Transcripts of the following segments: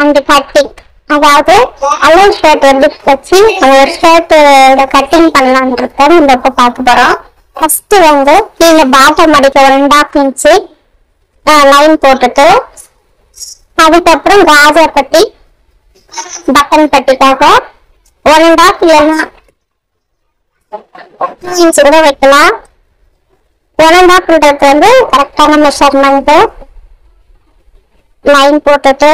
அந்த கட்டிங், அதாவது அளவு ஷர்ட் வந்து வச்சு ஒரு ஷர்ட்டோட கட்டிங் பண்ணலான்றத நம்ம இப்ப பார்க்க போறோம். ஃபர்ஸ்ட் வந்து கீழே பாட்டம் அடிக்க 1.5 இன்ச்சு லைன் போட்டுட்டு, அதுக்கப்புறம் ராஜா பட்டி பட்டன் பட்டிக்காக 1.5 இல்லைன்னா 2 இன்ச்சு கூட வைக்கலாம். 1.5ன்றது வந்து கரெக்டான மெஷர்மெண்ட். லைன் போட்டுட்டு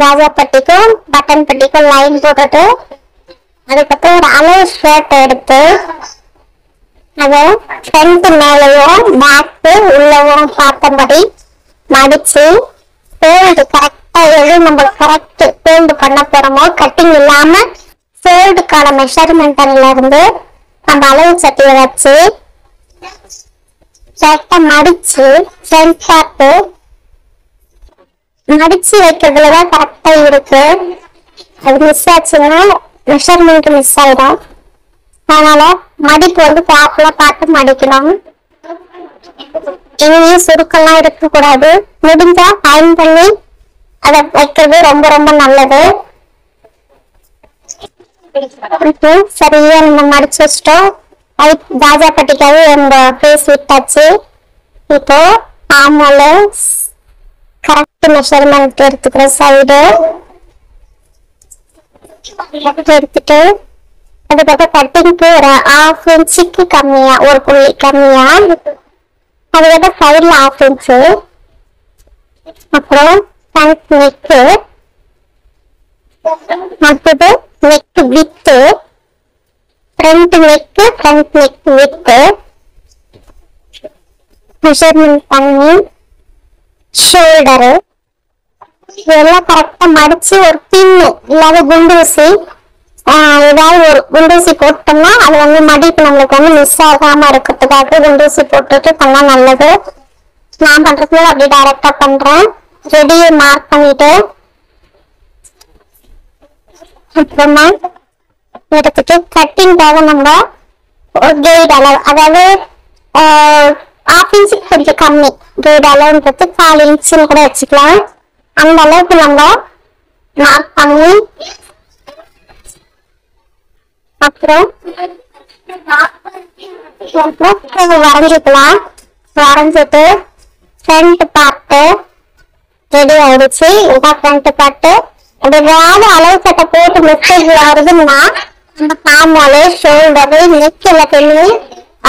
ராஜா பட்டிக்கும் பட்டன் பட்டிக்கும் லைன் போட்டுட்டு, அதுக்கப்புறம் ஒரு அளவு ஷர்ட் எடுத்து அதை ஃப்ரண்ட் மேலையும் பேக்கு உள்ளவும் பார்த்தபடி மடிச்சு ஃபோல்டு கரெக்டா எது நம்ம கரெக்ட் ஃபோல்டு பண்ண போறோமோ கட்டிங் இல்லாம ஃபோல்டுக்கான மெஷர்மெண்ட்ல இருந்து நம்ம அளவு சட்டியை வச்சு கரெக்டா மடிச்சு ஃப்ரண்ட் பார்ட்டு மடிச்சு வைக்கிறதுலதான் கரெக்டா இருக்கு. அது மிஸ் ஆச்சுன்னா மெஷர்மெண்ட் மிஸ் ஆயிடும். அதனால மடிப்பு வந்து ப்ராப்பரா பார்த்து மடிக்கணும். எங்கேயும் சுருக்கெல்லாம் இருக்கக்கூடாது. முடிஞ்சா அயன் பண்ணி அதை வைக்கிறது ரொம்ப ரொம்ப நல்லது. சரியா நம்ம மடிச்சு வச்சிட்டோம். ராஜா பட்டிக்காக நம்ம ஃபேஸ் விட்டாச்சு. இப்போ ஆமால கரெக்ட் மெஷர்மெண்ட் எடுத்துக்கிற சைடு எடுத்துட்டு, அதுக்கப்புறம் கட்டிங்க்கு ஒரு 1/2 இன்ச்சுக்கு கம்மியா ஒரு புள்ளி கம்மியா, அதுக்கப்புறம் சைட்ல 1/2 இன்ச்சு, அப்புறம் ஃப்ரண்ட் நெக்கு, அடுத்தது neck with, front neck with measurement பண்ணி ஷோல்டரு இதெல்லாம் கரெக்டா மடிச்சு ஒரு பின்னு இல்லாத குண்டூசி ஏதாவது ஒரு குண்டூசி போட்டோம்னா அது வந்து மடிப்பு நம்மளுக்கு வந்து மிஸ் ஆகாம இருக்கிறதுக்காக குண்டூசி போட்டுட்டு பண்ணா நல்லது. நான் பண்றது அப்படி டைரக்டா பண்றேன். ரெடியை மார்க் பண்ணிட்டு அப்புறமா எடுத்துட்டு கட்டிங்காக நம்ம கெய்ட் அளவு, அதாவது 1/2 இன்ச்சுக்கு கொஞ்சம் கம்மி கெய்ட் அளவுன்றது 4 இன்ச்சுன்னு கூட வச்சுக்கலாம். அந்த அளவுக்கு நம்ம மார்க் பண்ணி அப்புறம் வரைஞ்சிக்கலாம். வரைஞ்சிட்டு ஃப்ரண்ட் பார்ட்டு ரெடி ஆயிடுச்சு. இதான் ஃப்ரண்ட் பார்ட்டு. ஏதாவது அளவு சட்டை போட்டு மிஸ்டேக் வருதுன்னா அந்த பாமாலு ஷோல்டரு நெக் எல்லாத்தையுமே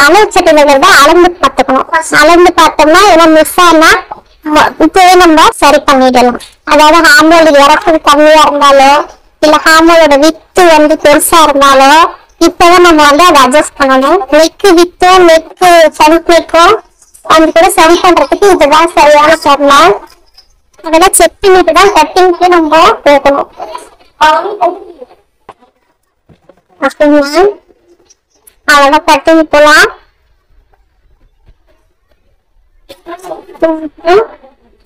அளவு சட்டையில அளந்து பார்த்துக்கணும். அளந்து பார்த்தோம்னா எல்லாம் மிஸ் ஆனா இப்பவே நம்ம சரி பண்ணிடலாம். அதாவது ஹார்மோல் இறக்கம் கம்மியா இருந்தாலோ இல்ல ஹார்மோலோட வித்து வந்து பெருசா இருந்தாலோ இப்பதான் நம்ம வந்து அதை அட்ஜஸ்ட் பண்ணணும். நெக்கு வித்தும் நெக்கு ஃப்ரண்ட் நெக்கும் அது கூட சரி பண்றதுக்கு இதுதான் சரியான தருணம். அதெல்லாம் செக் பண்ணிட்டு தான் கட்டிங்க்கு நம்ம போகணும். அப்படின்னா அவ்வளவுதான் கட்டிங் போலாம்.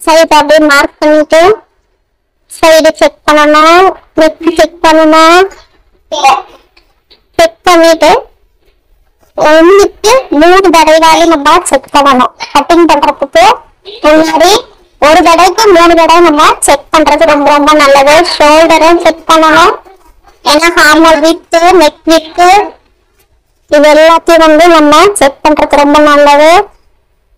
சைடு அப்படியே மார்க் பண்ணிட்டு சைடு செக் பண்ணணும், நெக் செக் பண்ணணும். செக் பண்ணிட்டு 1க்கு 3 தடவை நம்ம செக் பண்ணணும். கட்டிங் பண்றதுக்கு முன்னாடி ஒரு தடவைக்கு 3 தடவை நம்ம செக் பண்றது ரொம்ப ரொம்ப நல்லது. ஷோல்டரும் செக் பண்ணணும். ஏன்னா ஹார்மோல் வித்து நெக் வித்து இது எல்லாத்தையும் வந்து நம்ம செக் பண்றது ரொம்ப நல்லது.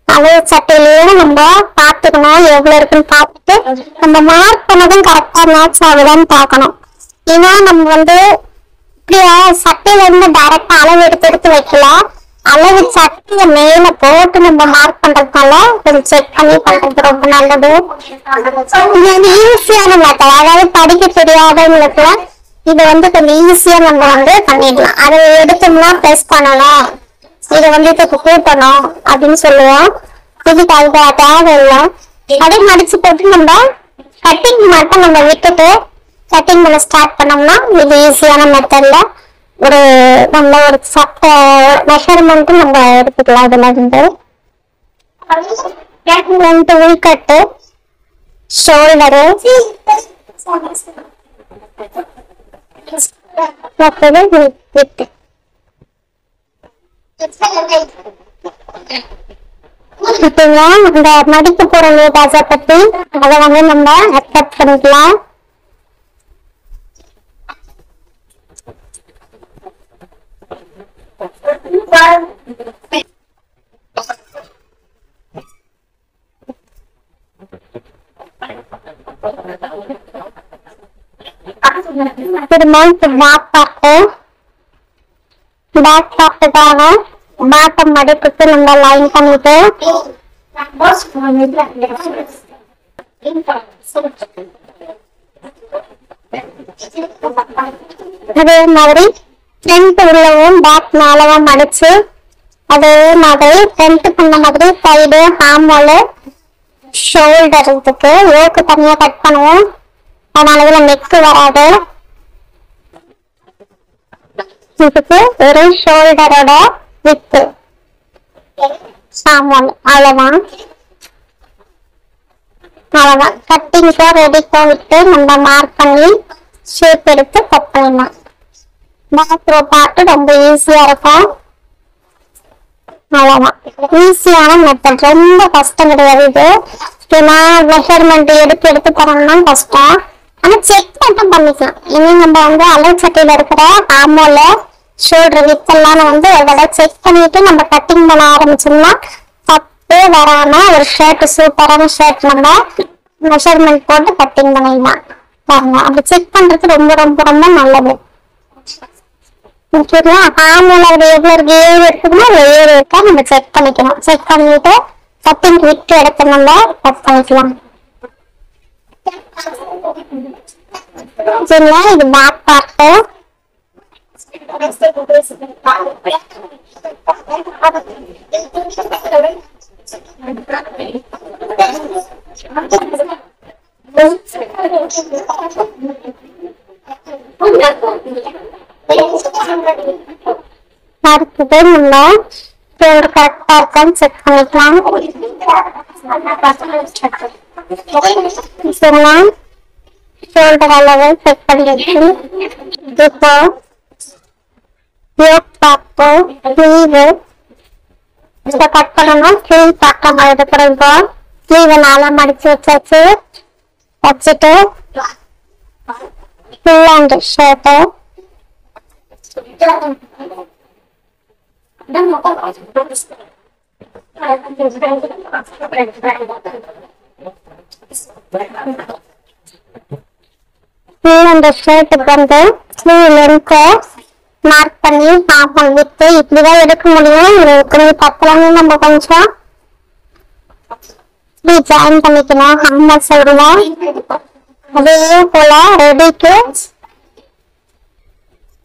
அளவு சட்டையிலேயே நம்ம பார்த்துக்கணும் எவ்வளவு இருக்குன்னு பார்த்துட்டு நம்ம மார்க் பண்ணதும் கரெக்டா மேட்ச் ஆகுதான்னு பார்க்கணும். ஏன்னா நம்ம வந்து இப்படியா சட்டையில இருந்து டைரக்டா அளவு எடுத்து வைக்கலாம். அளவு சட்டையை மேல போட்டு நம்ம மார்க் பண்றதுனால கொஞ்சம் செக் பண்ணி பண்றது ரொம்ப நல்லது. இது வந்து ஈஸியான மெத்தட். அதாவது படிக்க தெரியாதவங்களுக்கு இது வந்து கொஞ்சம் ஈஸியா நம்ம வந்து பண்ணிடலாம். அதை எடுத்தோம்னா ப்ரெஸ் பண்ணணும், இதை வந்து இதுக்கு கூட்டணும் அப்படின்னு சொல்லுவோம். இதுக்கு அது தேவையில்லை. அப்படியே மடிச்சு போட்டு நம்ம கட்டிங் மட்டும் நம்ம விட்டுட்டு கட்டிங் பண்ண ஸ்டார்ட் பண்ணோம்னா இது ஈஸியான மெத்தட்ல ஒரு நம்ம ஒரு சட்டை மெஷர்மெண்ட்டும் நம்ம எடுத்துக்கலாம். இதுல இருந்து 2 உள்கட்டு, ஷோல்டரு, மற்றது வித்து. இப்பங்க இந்த மடிக்க போற லேடாஸை பத்தி அதை வந்து நம்ம அக்செப்ட் பண்ணிக்கலாம். பாட்டம் மடிப்புக்கு நம்ம லைன் பண்ணிட்டு அதே மாதிரி ஃப்ரண்ட் உள்ளவும் பேக் மேலவும் மடிச்சு அதே மாதிரி ஃப்ரண்ட் பண்ண மாதிரி சைடு ஹார்மோல் ஷோல்டர் இதுக்கு யோக்கு தனியா கட் பண்ணுவோம். அதனால இதுல நெக்கு வராது. இதுக்கு ஒரு ஷோல்டரோட வித்து ஹார்மோல் அவ்வளவுதான். அவ்வளவுதான் கட்டிங்ஸா ரெடிக்கா விட்டு நம்ம மார்க் பண்ணி ஷேப் எடுத்து கட் பண்ணலாம். பேக் ரோ பார்ட் ரொம்ப ஈஸியா இருக்கும். அவ்வளவுதான் ஈஸியான மெத்தட், ரொம்ப கஷ்டம் கிடையாது. இது நான் மெஷர்மெண்ட் எடுத்து எடுத்து தரணும்னா கஷ்டம். ஆனா செக் மட்டும் பண்ணிக்கலாம். இனி நம்ம வந்து அளவு சட்டையில இருக்கிற ஹார்மோல ஷோல்டர் வித்தெல்லாம் வந்து ஒரு தடவை செக் பண்ணிட்டு நம்ம கட்டிங் பண்ண ஆரம்பிச்சோம்னா தப்பே வராம ஒரு ஷர்ட் சூப்பரான ஷர்ட் நம்ம மெஷர்மெண்ட் போட்டு கட்டிங் பண்ணிடலாம். பாருங்க அப்படி செக் பண்றது ரொம்ப ரொம்ப ரொம்ப நல்லது. ஹார்மோல் அது எவ்வளவு ஏழு இருக்குதுன்னா ஏழு இருக்கா நம்ம செக் பண்ணிக்கணும். செக் பண்ணிட்டு கட்டிங் விட்டு எடுத்து நம்ம கட் பண்ணிக்கலாம். சரிங்களா, இது பேக் பார்ட்டு. அடுத்தது நம்ம ஷோல்டர் கரெக்டா இருக்கான்னு செக் பண்ணிக்கலாம். ஷோல்டர் அளவு செக் பண்ணியாச்சு. இப்போ யோக் பார்ட் ஸ்லீவ் இதை கட் பண்ணணும். ஸ்லீவ் பக்கம் எடுக்கிறோம். இப்போ ஸ்லீவை நாளா மடிச்சு வச்சாச்சு. வச்சுட்டு ஃபுல் ஹேண்ட் ஷர்ட்டு அந்த ஷர்ட்டுக்கு வந்து ஸ்லீவ் லென்த் மார்க் பண்ணி ஹார்மோல் விட்டு இப்படிதான் எடுக்க முடியும். கொஞ்சம் பத்தலன்னு நம்ம கொஞ்சம் இப்படி ஜாயின் பண்ணிக்கணும் ஹார்மோல் சைடுல. அதே போல ரெடிக்கு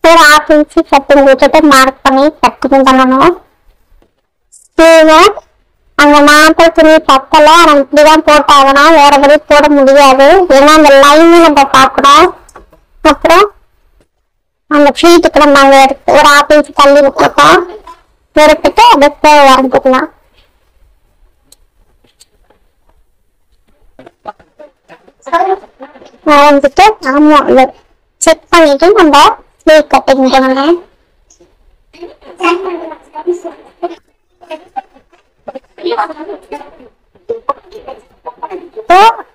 ஒரு 1/2 இன்ச்சு கட்டிங் விட்டுட்டு மார்க் பண்ணி கட்டிங் பண்ணணும். ஸ்லீவ் அங்க நாற்பது துணி பத்தல நம்ம இப்படிதான் போட்டாங்கன்னா வேற வழி போட முடியாது. ஏன்னா அந்த லைன் நம்ம பார்க்கணும். அப்புறம் அந்த ஷீட்டுக்கு நம்ம அங்க எடுத்து ஒரு 1/2 இன்ச்சு தள்ளி விட்டுருக்கோம். எடுத்துட்டு அதை வரைஞ்சிக்கலாம். வரைஞ்சிட்டு ஆமா செக் பண்ணிட்டு நம்ம ஸ்லீவ் கட்டிங் பண்ணணும்.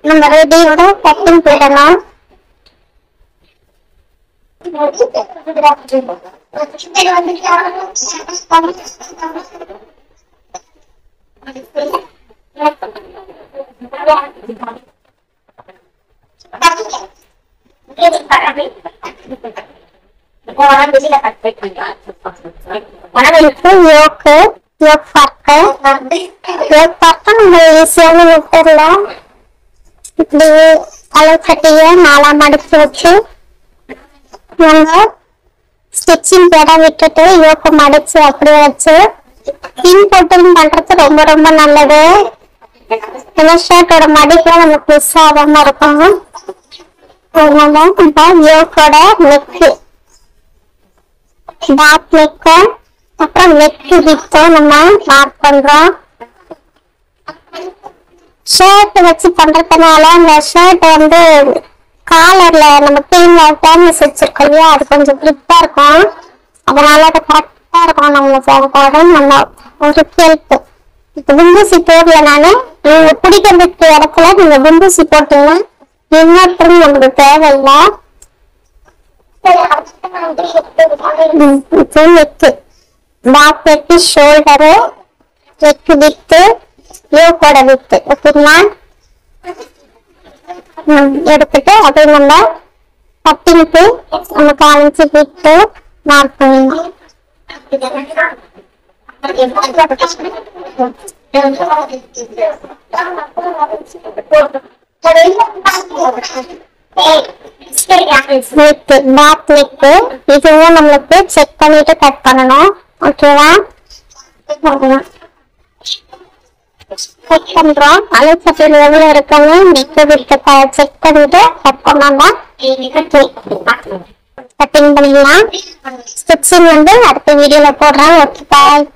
நம்ம ரெடியோட கட்டிங் போடணும். இப்படி அளவு கட்டிய நாளா மடிச்சு வச்சு நம்ம ஸ்டிச்சிங் பேட விட்டுட்டு யோக்க மடிச்சு அப்படியே வச்சு பின் போட்டிங் பண்றது ரொம்ப ரொம்ப நல்லது. ஏன்னா ஷர்ட்டோட மடிப்புல நமக்கு மிஸ் ஆகாம இருக்கும். யோக்கோட நெக்கு பேக் நெக்க அப்புறம் நெக்கு வித்தோ நம்ம மார்க் பண்றோம். ஷர்ட் வச்சு பண்றதுனால அந்த ஷர்ட் வந்து காலர்ல நம்ம டேர்னஸ் வச்சிருக்கோம் இல்லையா, அது கொஞ்சம் கிரிப்பா இருக்கும். அதனால அது கரெக்டா இருக்கும். நம்மளுக்கு நம்ம ஒரு ஹெல்ப். இப்ப குண்டூசி போடல நானு, நீங்க பிடிக்கிறதுக்கு இடத்துல நீங்க குண்டூசி போட்டீங்கன்னா இன்னொருத்தரும் நமக்கு தேவையில்லை. Neck back neck shoulder neck with யோக்கோட வித்து ஓகேங்களா. எடுத்துட்டு அது நம்ம கட்டிங்க்கு நம்ம 4 இன்ச்சு விட்டு மார்க் பண்ணணும். இதுவும் நம்மளுக்கு செக் பண்ணிட்டு கட் பண்ணணும். ஓகேவா, செக் பண்றோம். அலைச்சட்டில் எவ்வளவு இருக்காங்க நெக் விட்டு செக் பண்ணிட்டு கட் பண்ணலாம். கட்டிங் பண்ணிக்கலாம். ஸ்டிச்சிங் அடுத்த வீடியோல போடுறேன். Okay bye.